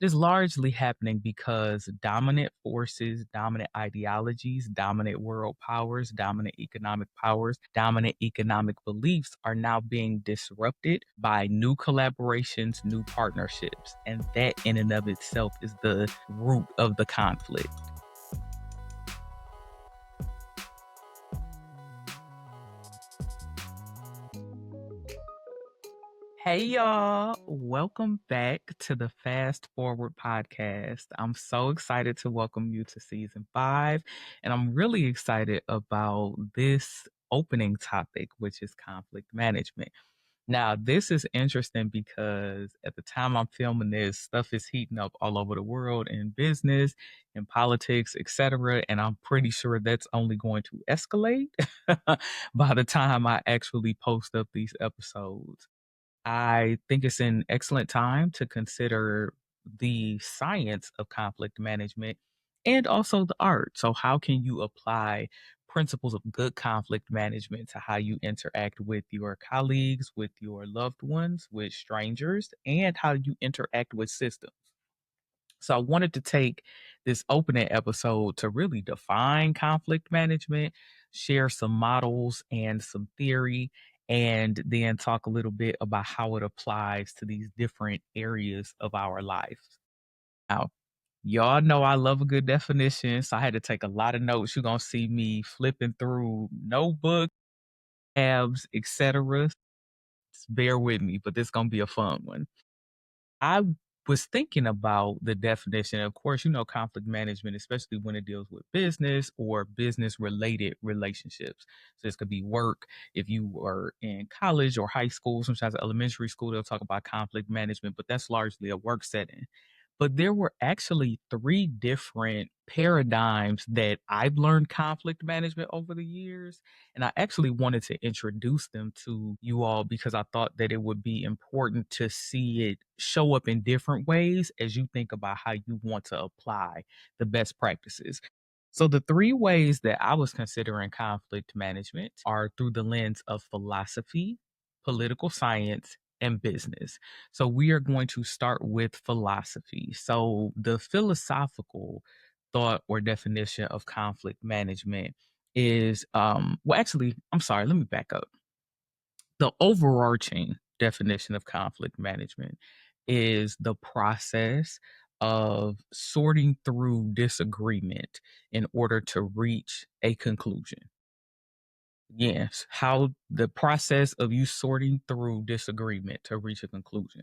It is largely happening because dominant forces, dominant ideologies, dominant world powers, dominant economic beliefs are now being disrupted by new collaborations, new partnerships. And that in and of itself is the root of the conflict. Hey y'all, welcome back to the Fast Forward podcast. I'm so excited to welcome you to season 5, and I'm really excited about this opening topic, which is conflict management. Now, this is interesting because at the time I'm filming this, stuff is heating up all over the world in business, in politics, etc., and I'm pretty sure that's only going to escalate by the time I actually post up these episodes. I think it's an excellent time to consider the science of conflict management and also the art. So, how can you apply principles of good conflict management to how you interact with your colleagues, with your loved ones, with strangers, and how you interact with systems? So I wanted to take this opening episode to really define conflict management, share some models and some theory, and then talk a little bit about how it applies to these different areas of our life. Now, y'all know I love a good definition, so I had to take a lot of notes. You're gonna see me flipping through notebooks, tabs, etc. Just bear with me, but this gonna be a fun one. I was thinking about the definition. Of course, conflict management, especially when it deals with business or business related relationships. So this could be work. If you are in college or high school, sometimes elementary school, they'll talk about conflict management, but that's largely a work setting. But there were actually three different paradigms that I've learned conflict management over the years. And I actually wanted to introduce them to you all because I thought that it would be important to see it show up in different ways as you think about how you want to apply the best practices. So, the three ways that I was considering conflict management are through the lens of philosophy, political science, and business. So, we are going to start with philosophy. So, the philosophical thought or definition of conflict management is well, actually, I'm sorry, let me back up. The overarching definition of conflict management is the process of sorting through disagreement in order to reach a conclusion. Yes, how the process of you sorting through disagreement to reach a conclusion.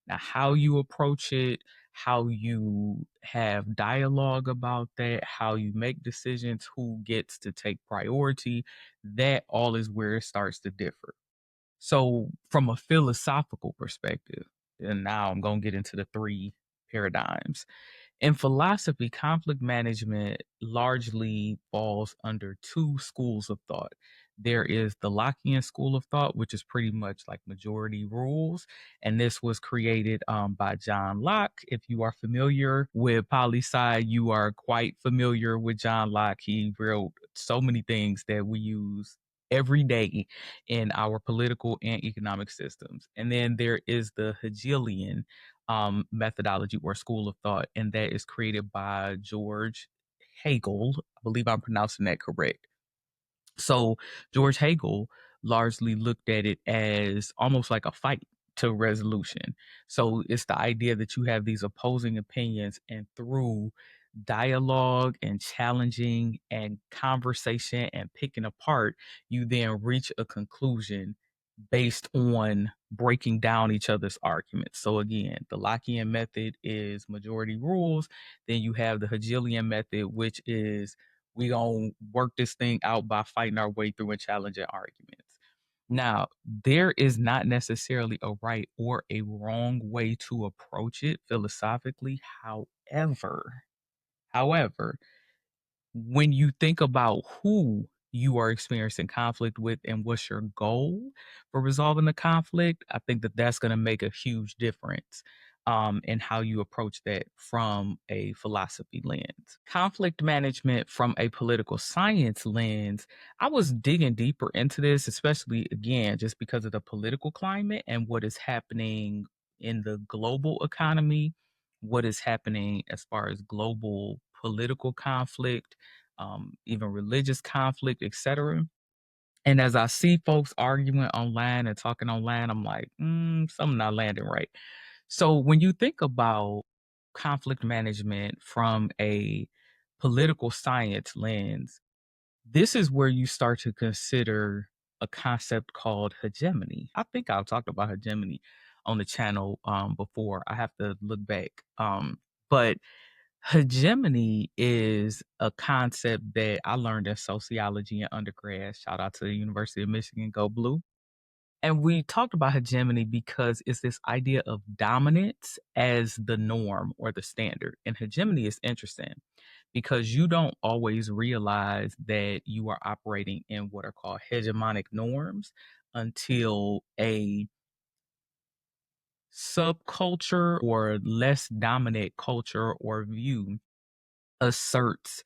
Now, how you approach it, how you have dialogue about that, how you make decisions, who gets to take priority, that all is where it starts to differ. So, from a philosophical perspective, and now I'm going to get into the three paradigms. In philosophy, conflict management largely falls under two schools of thought. There is the Lockean school of thought, which is pretty much like majority rules. And this was created by John Locke. If you are familiar with poli sci, you are quite familiar with John Locke. He wrote so many things that we use every day in our political and economic systems. And then there is the Hegelian methodology or school of thought, and that is created by George Hegel. I believe I'm pronouncing that correct. So George Hegel largely looked at it as almost like a fight to resolution. So it's the idea that you have these opposing opinions, and through dialogue and challenging and conversation and picking apart, you then reach a conclusion based on breaking down each other's arguments. So again, the Lockean method is majority rules. Then you have the Hegelian method, which is we gonna work this thing out by fighting our way through and challenging arguments. Now, there is not necessarily a right or a wrong way to approach it philosophically. However, when you think about who you are experiencing conflict with and what's your goal for resolving the conflict, I think that that's going to make a huge difference in how you approach that from a philosophy lens. Conflict management from a political science lens, I was digging deeper into this, especially again, just because of the political climate and what is happening in the global economy what is happening as far as global political conflict, even religious conflict, etc. And as I see folks arguing online and talking online, I'm like, something not landing right. So when you think about conflict management from a political science lens, this is where you start to consider a concept called hegemony. I think I've talked about hegemony on the channel before. I have to look back. But hegemony is a concept that I learned in sociology in undergrad. Shout out to the University of Michigan, go blue. And we talked about hegemony because it's this idea of dominance as the norm or the standard. And hegemony is interesting because you don't always realize that you are operating in what are called hegemonic norms until a subculture or less dominant culture or view asserts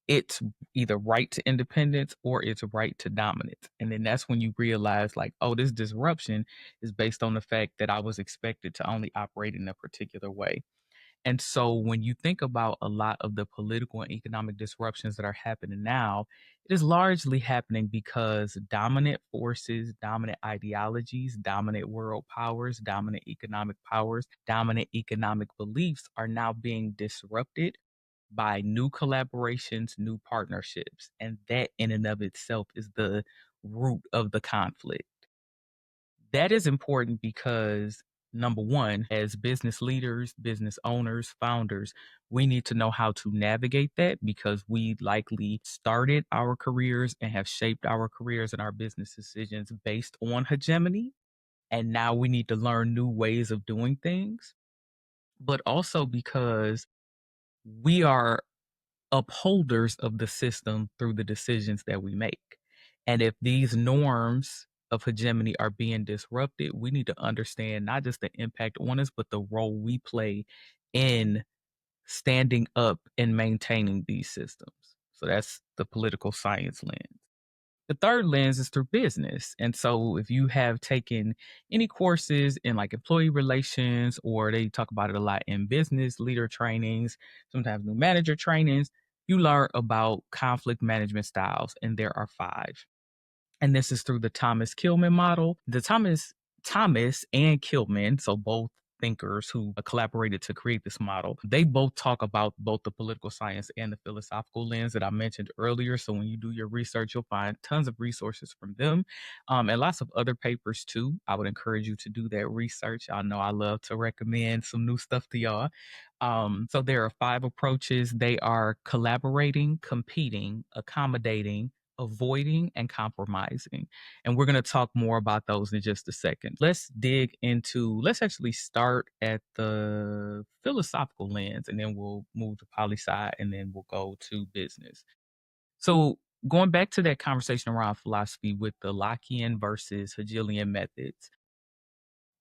its either right to independence or its right to dominance. And then that's when you realize, like, oh, this disruption is based on the fact that I was expected to only operate in a particular way. And so when you think about a lot of the political and economic disruptions that are happening now, it is largely happening because dominant forces, dominant ideologies, dominant world powers, dominant economic beliefs are now being disrupted by new collaborations, new partnerships. And that in and of itself is the root of the conflict. That is important because number one, as business leaders, business owners, founders, we need to know how to navigate that because we likely started our careers and have shaped our careers and our business decisions based on hegemony. And now we need to learn new ways of doing things, but also because we are upholders of the system through the decisions that we make. And if these norms of hegemony are being disrupted, we need to understand not just the impact on us, but the role we play in standing up and maintaining these systems. So that's the political science lens. The third lens is through business. And so if you have taken any courses in like employee relations, or they talk about it a lot in business leader trainings, sometimes new manager trainings, you learn about conflict management styles, and there are five. And this is through the Thomas Kilman model. The Thomas and Kilman, so both thinkers who collaborated to create this model, they both talk about both the political science and the philosophical lens that I mentioned earlier. So when you do your research, you'll find tons of resources from them, and lots of other papers too. I would encourage you to do that research. I know I love to recommend some new stuff to y'all. So there are five approaches. They are collaborating, competing, accommodating, avoiding, and compromising. And we're going to talk more about those in just a second. Let's actually start at the philosophical lens, and then we'll move to poli sci, and then we'll go to business. So going back to that conversation around philosophy with the Lockean versus Hegelian methods,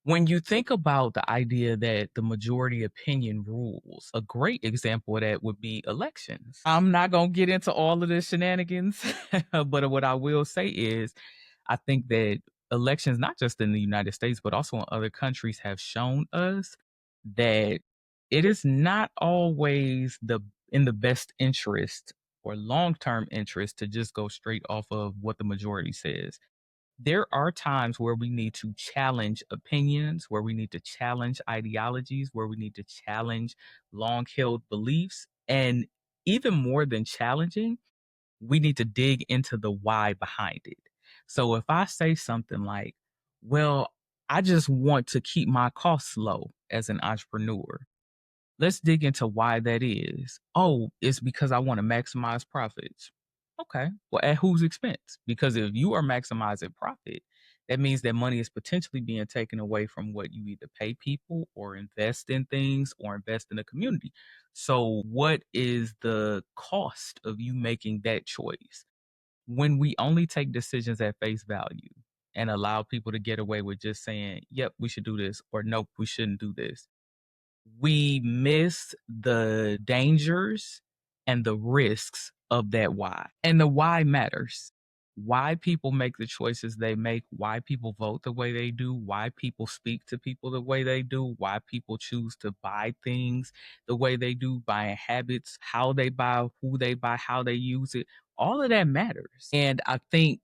when you think about the idea that the majority opinion rules, a great example of that would be elections. I'm not going to get into all of the shenanigans, but what I will say is I think that elections, not just in the United States, but also in other countries, have shown us that it is not always in the best interest or long-term interest to just go straight off of what the majority says. There are times where we need to challenge opinions, where we need to challenge ideologies, where we need to challenge long held beliefs. And even more than challenging, we need to dig into the why behind it. So if I say something like, well, I just want to keep my costs low as an entrepreneur, let's dig into why that is. Oh, it's because I want to maximize profits. Okay. Well, at whose expense? Because if you are maximizing profit, that means that money is potentially being taken away from what you either pay people or invest in things or invest in the community. So, what is the cost of you making that choice? When we only take decisions at face value and allow people to get away with just saying, yep, we should do this, or nope, we shouldn't do this, we miss the dangers and the risks of that why. And the why matters. why people make the choices they make, why people vote the way they do, why people speak to people the way they do, why people choose to buy things the way they do, buying habits, how they buy, who they buy, how they use it. All of that matters. And I think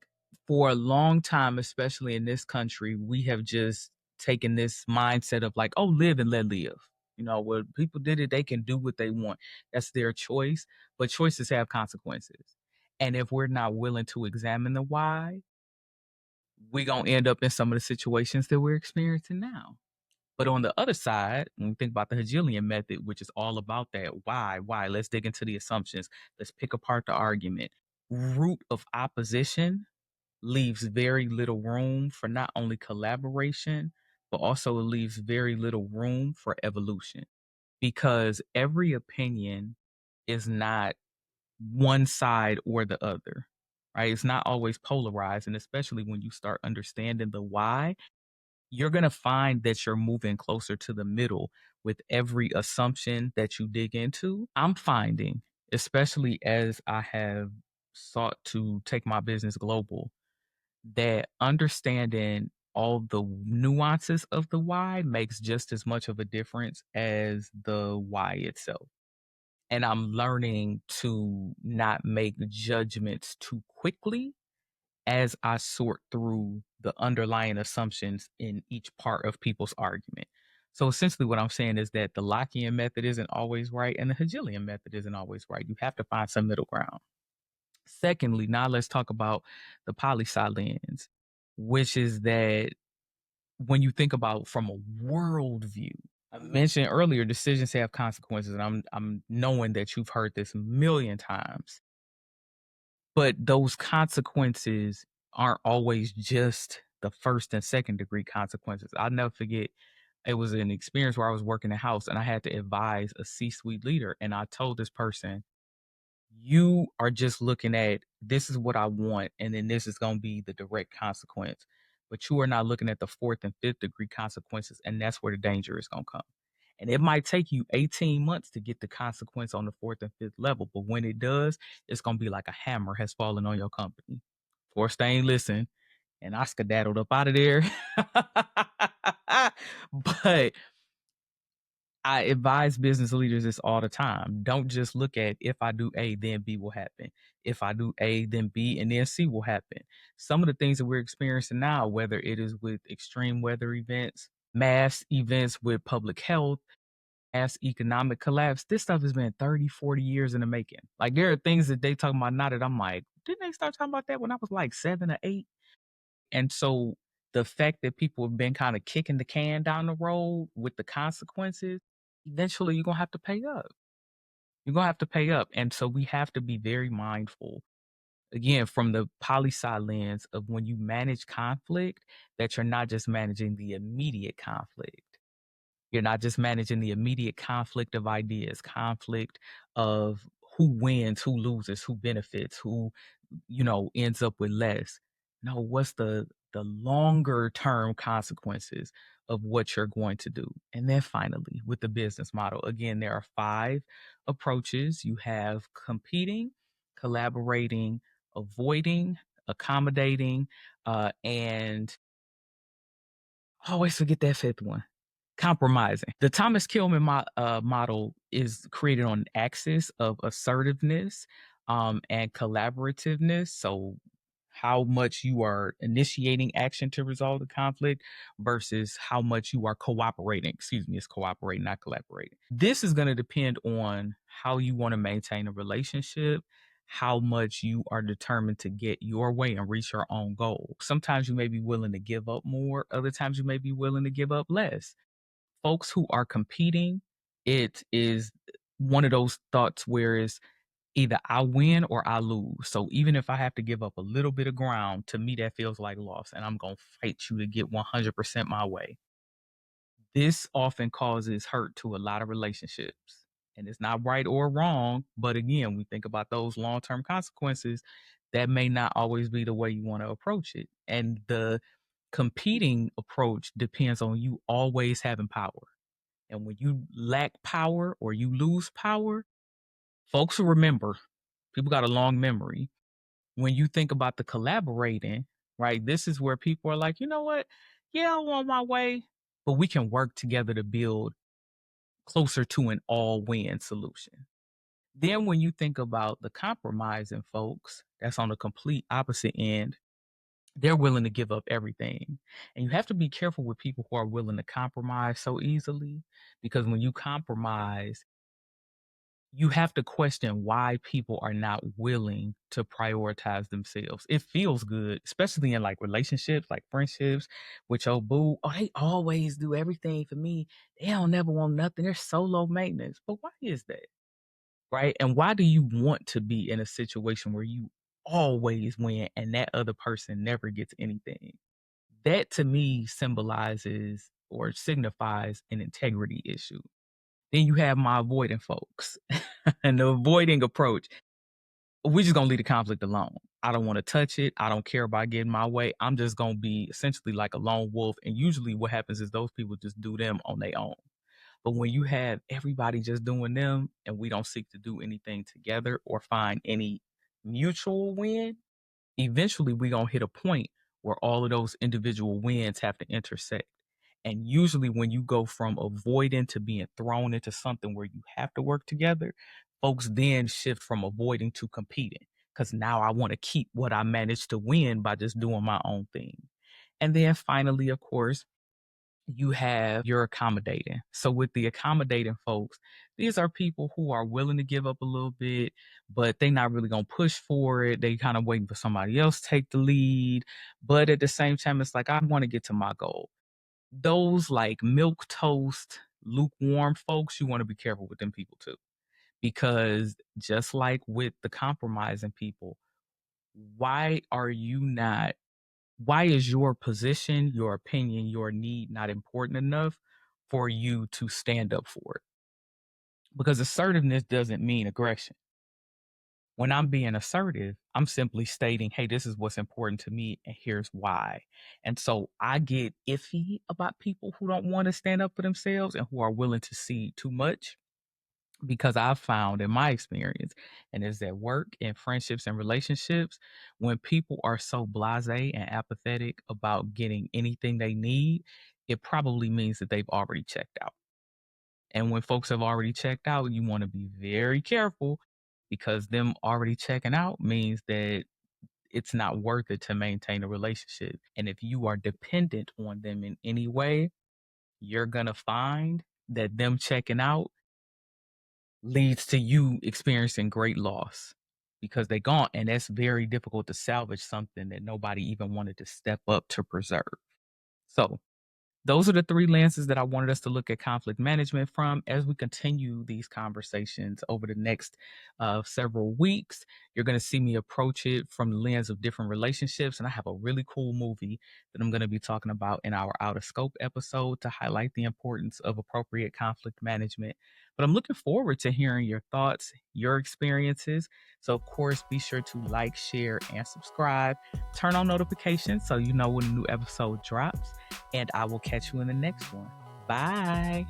for a long time, especially in this country, we have just taken this mindset of like, oh, live and let live. You know, when people did it, they can do what they want. That's their choice. But choices have consequences. And if we're not willing to examine the why, we're going to end up in some of the situations that we're experiencing now. But on the other side, when we think about the Hegelian method, which is all about that why, let's dig into the assumptions. Let's pick apart the argument. Root of opposition leaves very little room for not only collaboration, but also it leaves very little room for evolution because every opinion is not one side or the other, right? It's not always polarized. And especially when you start understanding the why, you're going to find that you're moving closer to the middle with every assumption that you dig into. I'm finding, especially as I have sought to take my business global, that understanding all the nuances of the why makes just as much of a difference as the why itself. And I'm learning to not make judgments too quickly as I sort through the underlying assumptions in each part of people's argument. So essentially what I'm saying is that the Lockean method isn't always right and the Hegelian method isn't always right. You have to find some middle ground. Secondly, now let's talk about the poli-sci lens, which is that when you think about from a world view, I mentioned earlier decisions have consequences, and I'm knowing that you've heard this a million times. But those consequences aren't always just the first and second degree consequences. I'll never forget it was an experience where I was working in house and I had to advise a C-suite leader. And I told this person, you are just looking at this is what I want, and then this is going to be the direct consequence. But you are not looking at the fourth and fifth degree consequences, and that's where the danger is going to come. And it might take you 18 months to get the consequence on the fourth and fifth level, but when it does, it's going to be like a hammer has fallen on your company. Of course, they ain't listen, and I skedaddled up out of there. But I advise business leaders this all the time. Don't just look at if I do A, then B will happen. If I do A, then B, and then C will happen. Some of the things that we're experiencing now, whether it is with extreme weather events, mass events with public health, mass economic collapse, this stuff has been 30, 40 years in the making. Like there are things that they talk about now that I'm like, didn't they start talking about that when I was like 7 or 8? And so the fact that people have been kind of kicking the can down the road with the consequences, eventually you're going to have to pay up. You're going to have to pay up. And so we have to be very mindful, again, from the poli-sci lens of when you manage conflict, that you're not just managing the immediate conflict. You're not just managing the immediate conflict of ideas, conflict of who wins, who loses, who benefits, who, ends up with less. No, what's the longer term consequences of what you're going to do? And then finally, with the business model, again, there are 5 approaches. You have competing, collaborating, avoiding, accommodating, and I always forget that 5th one, compromising. The Thomas Kilman model is created on an axis of assertiveness and collaborativeness. So, how much you are initiating action to resolve the conflict versus how much you are cooperating. Excuse me, it's cooperating, not collaborating. This is going to depend on how you want to maintain a relationship, how much you are determined to get your way and reach your own goal. Sometimes you may be willing to give up more, other times you may be willing to give up less. Folks who are competing, it is one of those thoughts where it's either I win or I lose. So even if I have to give up a little bit of ground, to me that feels like loss, and I'm going to fight you to get 100% my way. This often causes hurt to a lot of relationships. And it's not right or wrong, but again, we think about those long-term consequences, that may not always be the way you want to approach it. And the competing approach depends on you always having power. And when you lack power or you lose power, folks will remember. People got a long memory. When you think about the collaborating, right, this is where people are like, you know what? Yeah, I'm on my way, but we can work together to build closer to an all win solution. Then when you think about the compromising folks, that's on the complete opposite end, they're willing to give up everything. And you have to be careful with people who are willing to compromise so easily, because when you compromise, you have to question why people are not willing to prioritize themselves. It feels good, especially in like relationships, like friendships with your boo. Oh, they always do everything for me. They don't never want nothing. They're so low maintenance. But why is that? Right? And why do you want to be in a situation where you always win and that other person never gets anything? That to me symbolizes or signifies an integrity issue. Then you have my avoiding folks and the avoiding approach. We're just gonna leave the conflict alone. I don't want to touch it. I don't care about getting my way. I'm just gonna be essentially like a lone wolf. And usually what happens is those people just do them on their own. But when you have everybody just doing them and we don't seek to do anything together or find any mutual win, eventually we're going to hit a point where all of those individual wins have to intersect. And usually when you go from avoiding to being thrown into something where you have to work together, folks then shift from avoiding to competing, because now I want to keep what I managed to win by just doing my own thing. And then finally, of course, you have your accommodating. So with the accommodating folks, these are people who are willing to give up a little bit, but they're not really gonna push for it. They kind of waiting for somebody else to take the lead. But at the same time, it's like I want to get to my goal. Those like milk toast, lukewarm folks, you want to be careful with them people too. Because just like with the compromising people, why are you not why is your position, your opinion, your need not important enough for you to stand up for it? Because assertiveness doesn't mean aggression. When I'm being assertive, I'm simply stating, hey, this is what's important to me, and here's why. And so I get iffy about people who don't want to stand up for themselves and who are willing to see too much, because I've found in my experience, and is at work and friendships and relationships, when people are so blasé and apathetic about getting anything they need, it probably means that they've already checked out. And when folks have already checked out, you want to be very careful, because them already checking out means that it's not worth it to maintain a relationship. And if you are dependent on them in any way, you're going to find that them checking out leads to you experiencing great loss, because they gone, and that's very difficult to salvage something that nobody even wanted to step up to preserve. So those are the three lenses that I wanted us to look at conflict management from. As we continue these conversations over the next several weeks, you're going to see me approach it from the lens of different relationships. And I have a really cool movie that I'm going to be talking about in our Out of Scope episode to highlight the importance of appropriate conflict management. But I'm looking forward to hearing your thoughts, your experiences. So, of course, be sure to like, share, and subscribe. Turn on notifications so you know when a new episode drops. And I will catch you in the next one. Bye.